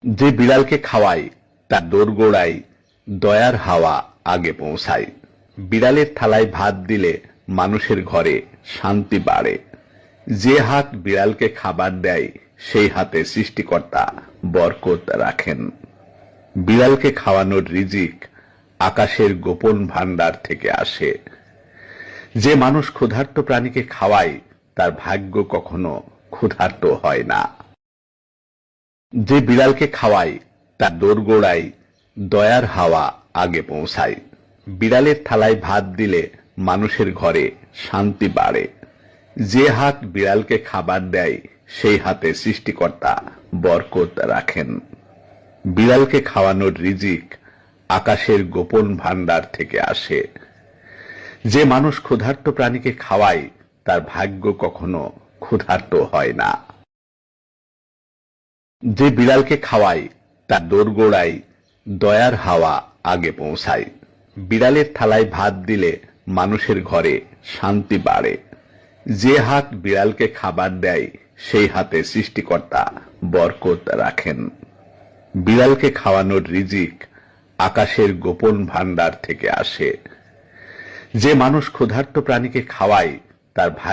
যে বিড়ালকে খাওয়ায় তার দোরগোড়ায় দয়ার হাওয়া আগে পৌঁছায়। বিড়ালের থালায় ভাত দিলে মানুষের ঘরে শান্তি বাড়ে। যে হাত বিড়ালকে খাবার দেয় সেই হাতে সৃষ্টিকর্তা বরকত রাখেন। বিড়ালকে খাওয়ানোর রিজিক আকাশের গোপন ভান্ডার থেকে আসে। যে মানুষ ক্ষুধার্ত প্রাণীকে খাওয়ায় তার ভাগ্য কখনো ক্ষুধার্ত হয় না। যে বিড়ালকে খাওয়ায় তার দোরগোড়ায় দয়ার হাওয়া আগে পৌঁছায়। বিড়ালের থালায় ভাত দিলে মানুষের ঘরে শান্তি বাড়ে। যে হাত বিড়ালকে খাবার দেয় সেই হাতে সৃষ্টিকর্তা বরকত রাখেন। বিড়ালকে খাওয়ানোর রিজিক আকাশের গোপন ভান্ডার থেকে আসে। যে মানুষ ক্ষুধার্ত প্রাণীকে খাওয়ায় তার ভাগ্য কখনো ক্ষুধার্ত হয় না। যে বিড়ালকে খাওয়ায় তার দোরগোড়ায় দয়ার হাওয়া আগে পৌঁছায়। বিড়ালের থালায় ভাত দিলে মানুষের ঘরে শান্তি বাড়ে। যে হাত বিড়ালকে খাবার দেয় সেই হাতে সৃষ্টিকর্তা বরকত রাখেন। বিড়ালকে খাওয়ানোর রিজিক আকাশের গোপন ভান্ডার থেকে আসে। যে মানুষ ক্ষুধার্ত প্রাণীকে খাওয়ায় তার ভাগ্য